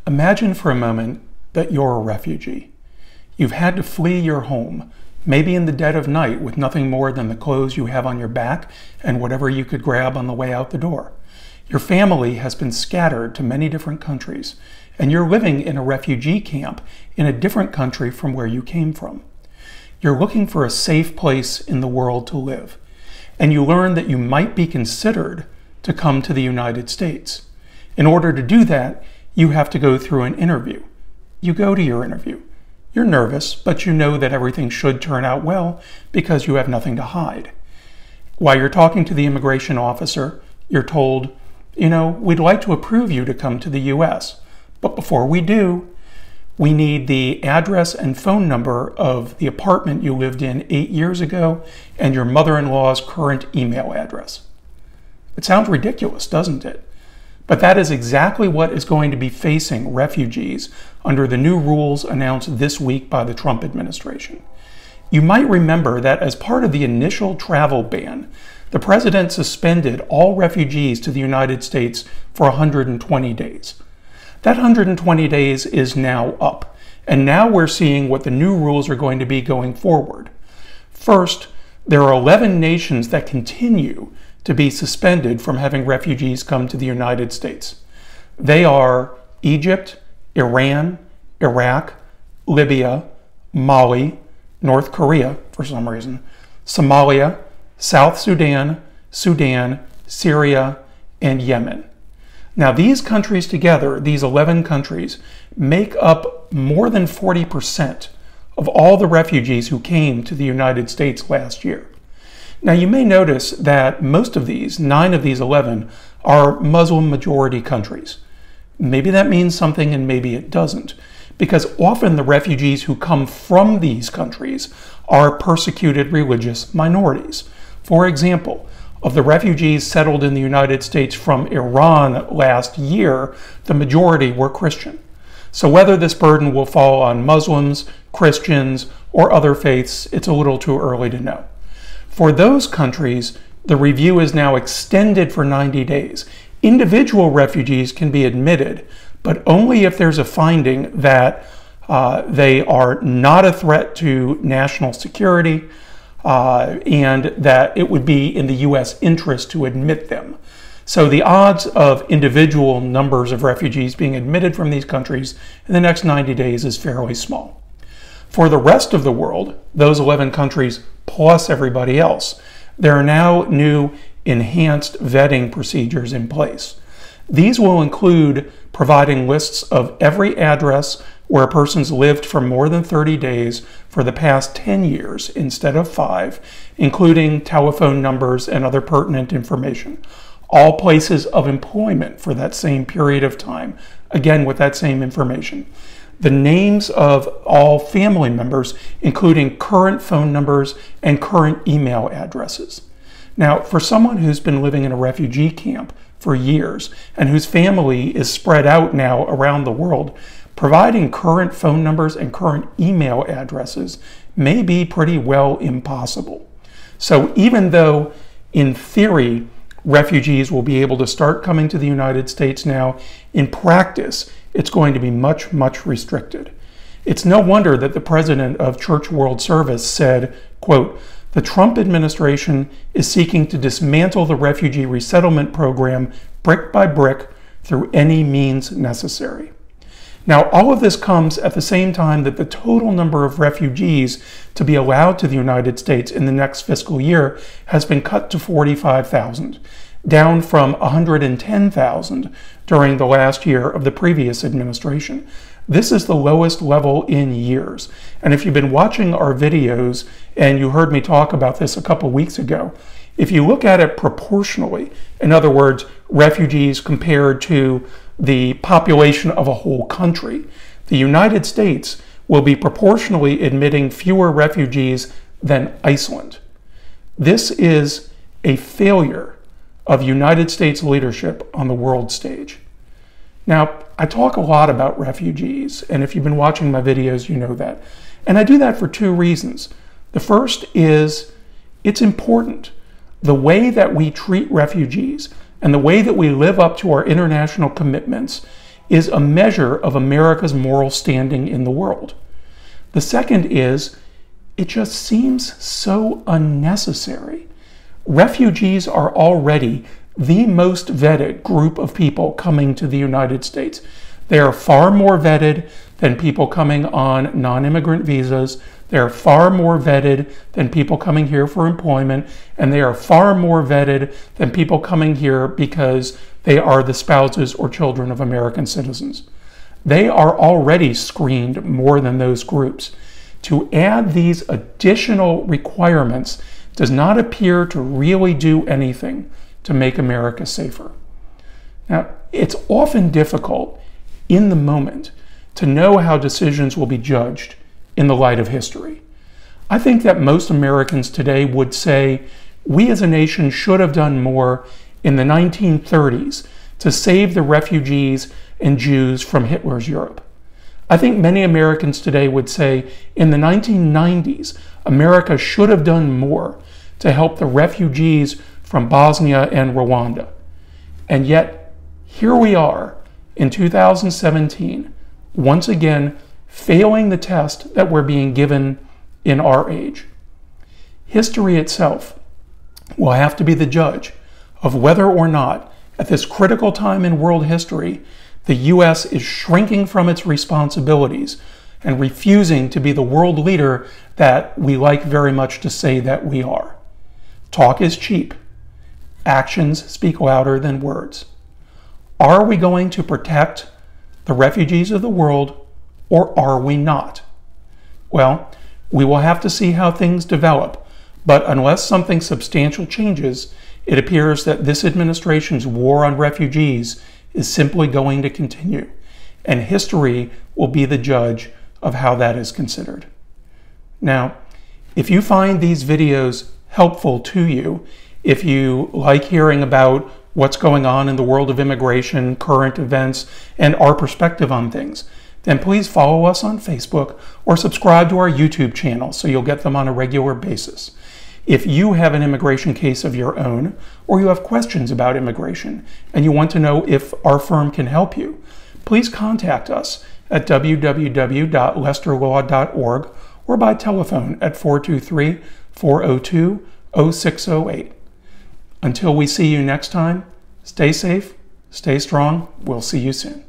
Imagine for a moment that you're a refugee. You've had to flee your home, maybe in the dead of night with nothing more than the clothes you have on your back and whatever you could grab on the way out the door. Your family has been scattered to many different countries, and you're living in a refugee camp in a different country from where you came from. You're looking for a safe place in the world to live, and you learn that you might be considered to come to the United States. In order to do that, you have to go through an interview. You go to your interview. You're nervous, but you know that everything should turn out well because you have nothing to hide. While you're talking to the immigration officer, you're told, we'd like to approve you to come to the U.S., but before we do, we need the address and phone number of the apartment you lived in 8 years ago and your mother-in-law's current email address. It sounds ridiculous, doesn't it? But that is exactly what is going to be facing refugees under the new rules announced this week by the Trump administration. You might remember that as part of the initial travel ban, the president suspended all refugees to the United States for 120 days. That 120 days is now up, and now we're seeing what the new rules are going to be going forward. First, there are 11 nations that continue to be suspended from having refugees come to the United States. They are Egypt, Iran, Iraq, Libya, Mali, North Korea, for some reason, Somalia, South Sudan, Sudan, Syria, and Yemen. Now, these countries together, these 11 countries, make up more than 40% of all the refugees who came to the United States last year. Now, you may notice that most of these, 9 of these 11, are Muslim majority countries. Maybe that means something and maybe it doesn't, because often the refugees who come from these countries are persecuted religious minorities. For example, of the refugees settled in the United States from Iran last year, the majority were Christian. So whether this burden will fall on Muslims, Christians, or other faiths, it's a little too early to know. For those countries, the review is now extended for 90 days. Individual refugees can be admitted, but only if there's a finding that they are not a threat to national security and that it would be in the U.S. interest to admit them. So the odds of individual numbers of refugees being admitted from these countries in the next 90 days is fairly small. For the rest of the world, those 11 countries plus everybody else, there are now new enhanced vetting procedures in place. These will include providing lists of every address where a person's lived for more than 30 days for the past 10 years instead of 5, including telephone numbers and other pertinent information. All places of employment for that same period of time, again with that same information. The names of all family members, including current phone numbers and current email addresses. Now, for someone who's been living in a refugee camp for years and whose family is spread out now around the world, providing current phone numbers and current email addresses may be pretty well impossible. So even though, in theory, refugees will be able to start coming to the United States now, in practice, it's going to be much, much restricted. It's no wonder that the president of Church World Service said, quote, "The Trump administration is seeking to dismantle the refugee resettlement program brick by brick through any means necessary." Now, all of this comes at the same time that the total number of refugees to be allowed to the United States in the next fiscal year has been cut to 45,000, down from 110,000 during the last year of the previous administration. This is the lowest level in years. And if you've been watching our videos and you heard me talk about this a couple weeks ago, if you look at it proportionally, in other words, refugees compared to the population of a whole country, the United States will be proportionally admitting fewer refugees than Iceland. This is a failure of United States leadership on the world stage. Now, I talk a lot about refugees, and if you've been watching my videos, you know that. And I do that for 2 reasons. The first is it's important. The way that we treat refugees and the way that we live up to our international commitments is a measure of America's moral standing in the world. The second is, it just seems so unnecessary. Refugees are already the most vetted group of people coming to the United States. They are far more vetted than people coming on non-immigrant visas. They are far more vetted than people coming here for employment, and they are far more vetted than people coming here because they are the spouses or children of American citizens. They are already screened more than those groups. To add these additional requirements does not appear to really do anything to make America safer. Now, it's often difficult in the moment to know how decisions will be judged in the light of history. I think that most Americans today would say we as a nation should have done more in the 1930s to save the refugees and Jews from Hitler's Europe. I think many Americans today would say in the 1990s, America should have done more to help the refugees from Bosnia and Rwanda. And yet, here we are in 2017, once again, failing the test that we're being given in our age. History itself will have to be the judge of whether or not, at this critical time in world history, the U.S. is shrinking from its responsibilities and refusing to be the world leader that we like very much to say that we are. Talk is cheap. Actions speak louder than words. Are we going to protect the refugees of the world, or are we not? Well, we will have to see how things develop, but unless something substantial changes, it appears that this administration's war on refugees is simply going to continue, and history will be the judge of how that is considered. Now, if you find these videos helpful to you, if you like hearing about what's going on in the world of immigration, current events, and our perspective on things, then please follow us on Facebook or subscribe to our YouTube channel so you'll get them on a regular basis. If you have an immigration case of your own, or you have questions about immigration, and you want to know if our firm can help you, please contact us at www.lesterlaw.org or by telephone at 423-402-0608. Until we see you next time, stay safe, stay strong. We'll see you soon.